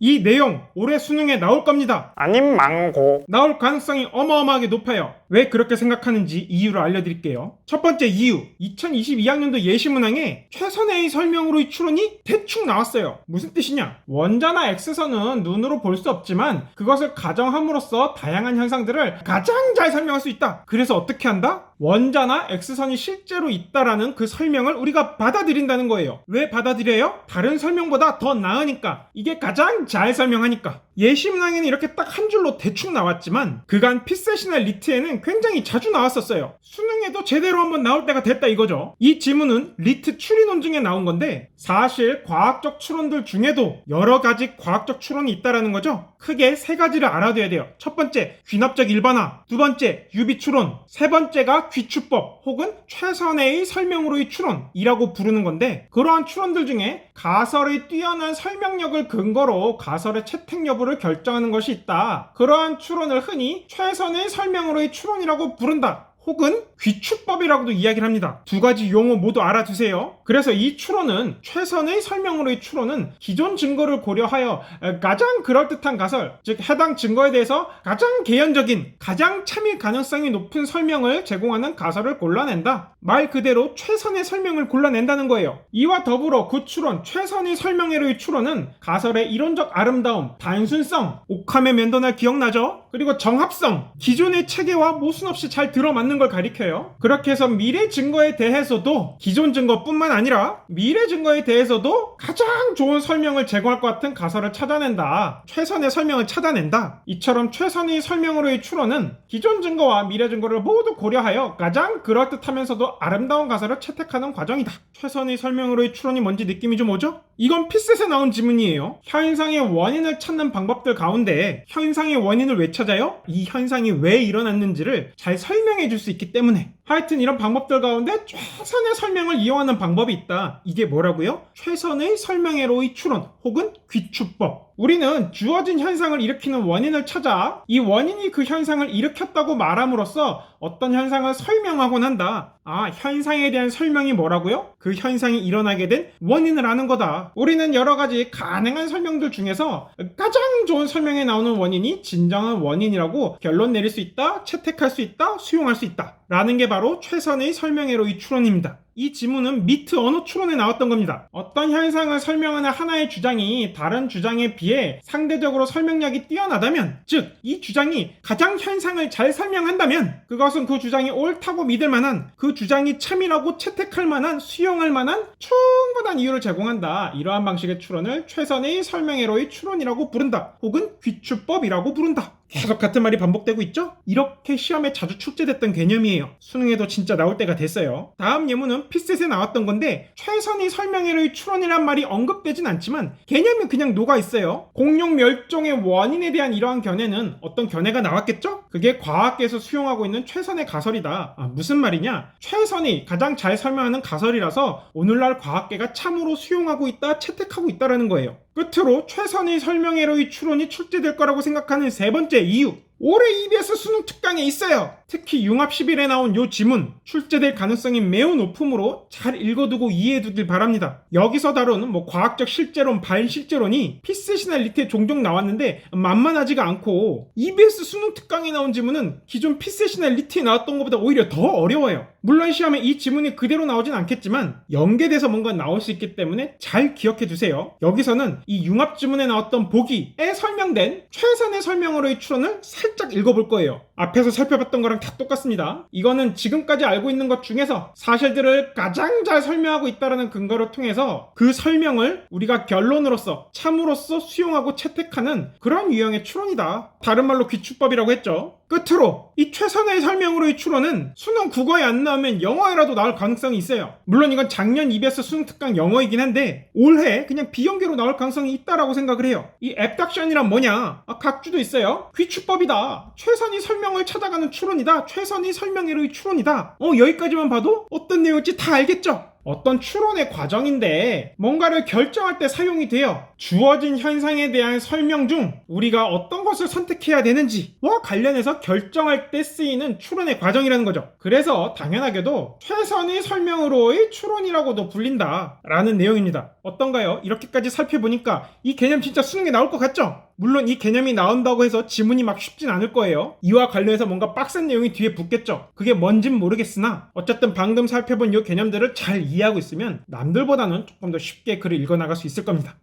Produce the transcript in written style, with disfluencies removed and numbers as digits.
이 내용 올해 수능에 나올 겁니다. 아님 망고. 나올 가능성이 어마어마하게 높아요. 왜 그렇게 생각하는지 이유를 알려드릴게요. 첫 번째 이유, 2022학년도 예시문항에 최선의 설명으로의 추론이 대충 나왔어요. 무슨 뜻이냐? 원자나 X선은 눈으로 볼 수 없지만 그것을 가정함으로써 다양한 현상들을 가장 잘 설명할 수 있다. 그래서 어떻게 한다? 원자나 X선이 실제로 있다라는 그 설명을 우리가 받아들인다는 거예요. 왜 받아들여요? 다른 설명보다 더 나으니까. 이게 가장 잘 설명하니까. 예시문항에는 이렇게 딱 한 줄로 대충 나왔지만 그간 피셋이나 리트에는 굉장히 자주 나왔었어요. 수능에도 제대로 한번 나올 때가 됐다 이거죠. 이 지문은 리트 추리논 중에 나온 건데 사실 과학적 추론들 중에도 여러 가지 과학적 추론이 있다라는 거죠. 크게 세 가지를 알아둬야 돼요. 첫 번째, 귀납적 일반화. 두 번째, 유비 추론. 세 번째가 귀추법 혹은 최선의 설명으로의 추론이라고 부르는 건데 그러한 추론들 중에 가설의 뛰어난 설명력을 근거로 가설의 채택 여부를 결정하는 것이 있다. 그러한 추론을 흔히 최선의 설명으로의 추론이라고 부른다. 혹은 귀추법이라고도 이야기를 합니다. 두 가지 용어 모두 알아두세요. 그래서 이 추론은 최선의 설명으로의 추론은 기존 증거를 고려하여 가장 그럴듯한 가설, 즉 해당 증거에 대해서 가장 개연적인, 가장 참일 가능성이 높은 설명을 제공하는 가설을 골라낸다. 말 그대로 최선의 설명을 골라낸다는 거예요. 이와 더불어 그 추론, 최선의 설명으로의 추론은 가설의 이론적 아름다움, 단순성, 옥함의 면도날 기억나죠? 그리고 정합성, 기존의 체계와 모순 없이 잘 들어맞는 걸 가리켜요. 그렇게 해서 미래 증거에 대해서도 기존 증거뿐만 아니라 미래 증거에 대해서도 가장 좋은 설명을 제공할 것 같은 가설을 찾아낸다. 최선의 설명을 찾아낸다. 이처럼 최선의 설명으로의 추론은 기존 증거와 미래 증거를 모두 고려하여 가장 그럴듯하면서도 아름다운 가설을 채택하는 과정이다. 최선의 설명으로의 추론이 뭔지 느낌이 좀 오죠? 이건 피셋에 나온 지문이에요. 현상의 원인을 찾는 방법들 가운데 현상의 원인을 왜 찾아요? 이 현상이 왜 일어났는지를 잘 설명해 줄 수 있기 때문에. 하여튼 이런 방법들 가운데 최선의 설명을 이용하는 방법이 있다. 이게 뭐라고요? 최선의 설명으로의 추론 혹은 귀추법. 우리는 주어진 현상을 일으키는 원인을 찾아 이 원인이 그 현상을 일으켰다고 말함으로써 어떤 현상을 설명하곤 한다. 아, 현상에 대한 설명이 뭐라고요? 그 현상이 일어나게 된 원인을 아는 거다. 우리는 여러 가지 가능한 설명들 중에서 가장 좋은 설명에 나오는 원인이 진정한 원인이라고 결론 내릴 수 있다, 채택할 수 있다, 수용할 수 있다 라는 게 바로 최선의 설명으로의 추론입니다. 이 지문은 미트 언어 추론에 나왔던 겁니다. 어떤 현상을 설명하는 하나의 주장이 다른 주장에 비해 상대적으로 설명력이 뛰어나다면, 즉 이 주장이 가장 현상을 잘 설명한다면 그것은 그 주장이 옳다고 믿을 만한, 그 주장이 참이라고 채택할 만한, 수용할 만한 충분한 이유를 제공한다. 이러한 방식의 추론을 최선의 설명으로의 추론이라고 부른다. 혹은 귀추법이라고 부른다. 계속 같은 말이 반복되고 있죠? 이렇게 시험에 자주 출제됐던 개념이에요. 수능에도 진짜 나올 때가 됐어요. 다음 예문은 피셋에 나왔던 건데 최선의 설명으로의 추론이란 말이 언급되진 않지만 개념이 그냥 녹아있어요. 공룡 멸종의 원인에 대한 이러한 견해는 어떤 견해가 나왔겠죠? 그게 과학계에서 수용하고 있는 최선의 가설이다. 무슨 말이냐? 최선이 가장 잘 설명하는 가설이라서 오늘날 과학계가 참으로 수용하고 있다, 채택하고 있다라는 거예요. 끝으로 최선의 설명으로의 추론이 출제될 거라고 생각하는 세 번째 이유. 올해 EBS 수능 특강에 있어요. 특히 융합 10일에 나온 요 지문 출제될 가능성이 매우 높으므로 잘 읽어두고 이해해두길 바랍니다. 여기서 다루는 과학적 실제론, 반실제론이 피셋이나 리트에 종종 나왔는데 만만하지가 않고 EBS 수능 특강에 나온 지문은 기존 피셋이나 리트에 나왔던 것보다 오히려 더 어려워요. 물론 시험에 이 지문이 그대로 나오진 않겠지만 연계돼서 뭔가 나올 수 있기 때문에 잘 기억해두세요. 여기서는 이 융합 지문에 나왔던 보기에 설명된 최선의 설명으로의 추론을 살짝 읽어볼 거예요. 앞에서 살펴봤던 거랑 다 똑같습니다. 이거는 지금까지 알고 있는 것 중에서 사실들을 가장 잘 설명하고 있다는 근거를 통해서 그 설명을 우리가 결론으로서 참으로써 수용하고 채택하는 그런 유형의 추론이다. 다른 말로 귀추법이라고 했죠. 끝으로 이 최선의 설명으로의 추론은 수능 국어에 안 나오면 영어에라도 나올 가능성이 있어요. 물론 이건 작년 EBS 수능 특강 영어이긴 한데 올해 그냥 비연계로 나올 가능성이 있다라고 생각을 해요. 이 앱덕션이란 뭐냐? 각주도 있어요. 귀추법이다. 최선의 설명을 찾아가는 추론이다. 최선의 설명으로의 추론이다. 여기까지만 봐도 어떤 내용일지 다 알겠죠? 어떤 추론의 과정인데 뭔가를 결정할 때 사용이 돼요. 주어진 현상에 대한 설명 중 우리가 어떤 것을 선택해야 되는지와 관련해서 결정할 때 쓰이는 추론의 과정이라는 거죠. 그래서 당연하게도 최선의 설명으로의 추론이라고도 불린다 라는 내용입니다. 어떤가요? 이렇게까지 살펴보니까 이 개념 진짜 수능에 나올 것 같죠? 물론 이 개념이 나온다고 해서 지문이 막 쉽진 않을 거예요. 이와 관련해서 뭔가 빡센 내용이 뒤에 붙겠죠. 그게 뭔진 모르겠으나 어쨌든 방금 살펴본 이 개념들을 잘 이해하고 있으면 남들보다는 조금 더 쉽게 글을 읽어나갈 수 있을 겁니다.